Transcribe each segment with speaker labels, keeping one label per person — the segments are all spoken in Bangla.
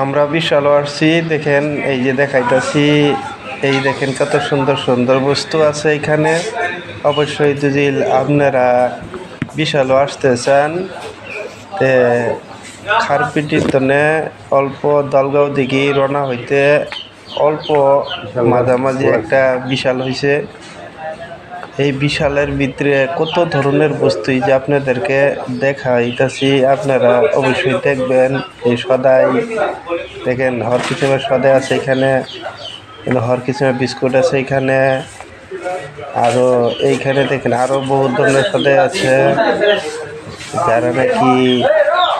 Speaker 1: আমরা বিশাল আসছি দেখেন, এই যে দেখাইতাছি, এই দেখেন কত সুন্দর সুন্দর বস্তু আছে এখানে। অবশ্যই যদি আপনারা বিশাল আসতে চান তে খারপিটির তনে অল্প দলগাঁও দিকে রওনা হইতে অল্প মাঝামাঝি একটা বিশাল হয়েছে। এই বিশালের ভিতরে কত ধরনের বস্তুই যে আপনাদেরকে দেখাইতাছি, আপনারা অবশ্যই দেখবেন। এই সদাই দেখেন, হরকিসিমের সদাই আছে এখানে, হরকিসিমের বিস্কুট আছে এখানে, আরও এইখানে দেখেন আরও বহু ধরনের সদাই আছে যারা নাকি,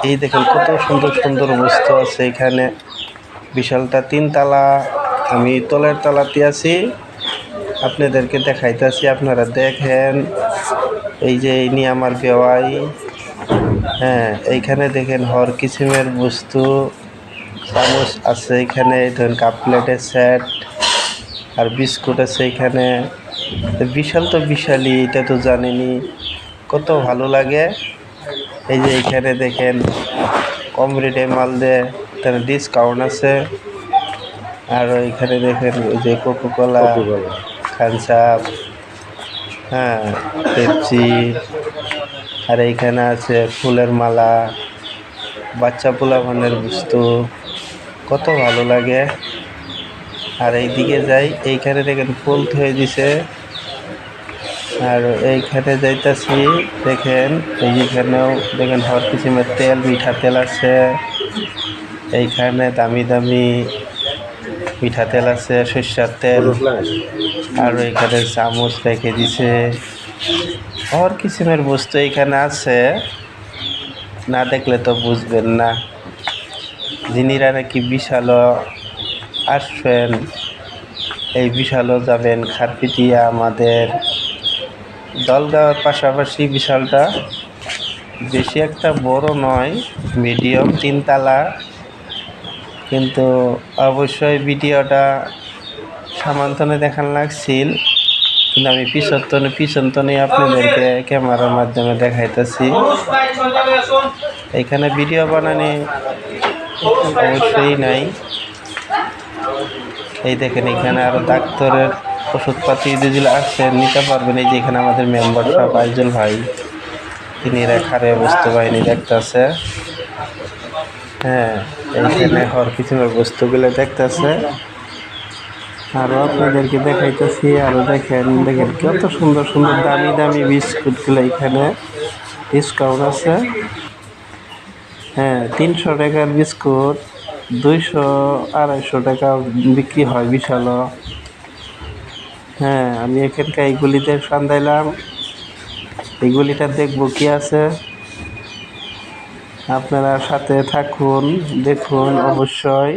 Speaker 1: এই দেখেন কত সুন্দর সুন্দর বস্তু আছে এখানে। বিশালটা 3 তালা, আমি তলের তালাতে আছি, আপনাদেরকে দেখাইতেছি, আপনারা দেখেন। এই যে ইনি আমার বেওয়াই। হ্যাঁ, এইখানে দেখেন হর কিসিমের বস্তু, চামচ আছে এখানে, ধরেন কাপ প্লেটের সেট আর বিস্কুট আছে এখানে। বিশাল তো বিশালই, এটা তো জানেনি, কত ভালো লাগে। এই যে এইখানে দেখেন কম রেটে মাল দেয়, তাহলে ডিসকাউন্ট আছে। আর এখানে দেখেন ওই যে কোকোকোলা, থামস আপ, হ্যাঁ, পেপসি, আর এইখানে আছে ফুলের মালা, বাচ্চা পোলাপানের বস্তু, কত ভালো লাগে। আর এইদিকে যাই, এইখানে দেখেন ফুল থয়ে দিছে। আর এইখানে যাইতাছি, দেখেন এইখানেও দেখেন হর কিসিমের তেল, মিঠা তেল আছে এইখানে, দামি দামি মিঠা তেল আছে, সরষের তেল। আর এখানে চামচ রেখে দিছে, হর কিসিমের বস্তু এখানে আছে, না দেখলে তো বুঝবেন না। যিনিরা নাকি বিশালও আসবেন, এই বিশালও যাবেন খারপিটিয়া, আমাদের দলগাঁওয়ের পাশাপাশি। বিশালটা বেশি একটা বড় নয়, মিডিয়াম 3 তালা, কিন্তু অবশ্যই ভিডিওটা সামান্তনে দেখান লাগছিল, কিন্তু আমি পিছনতনে আপনাদেরকে ক্যামেরার মাধ্যমে দেখাইতেছি। এখানে ভিডিও বানানি অবশ্যই নাই। এই দেখেন এখানে আরো ডাক্তারের ওষুধপাতি যেগুলো আসছে নিতে পারবেন। এই যে এখানে আমাদের মেম্বার সাহেব আইজুল ভাই, তিনি রেখারে বস্তু বাহিনী দেখতেছে। হ্যাঁ, এইখানে হর কিসিমের বস্তুগুলো দেখতেছে। আরও আপনাদেরকে দেখাইতেছি, আরও দেখেন দেখেন কত সুন্দর সুন্দর দামি দামি বিস্কুটগুলো এখানে, ডিসকাউন্ট আছে। হ্যাঁ, 300 টাকার বিস্কুট 200-250 টাকা বিক্রি হয় বিশালও। হ্যাঁ, আমি এখানকার এইগুলিতে সান্দাইলাম, এইগুলিটা দেখবো কি আছে। আপনারা সাথে থাকুন, দেখুন অবশ্যই।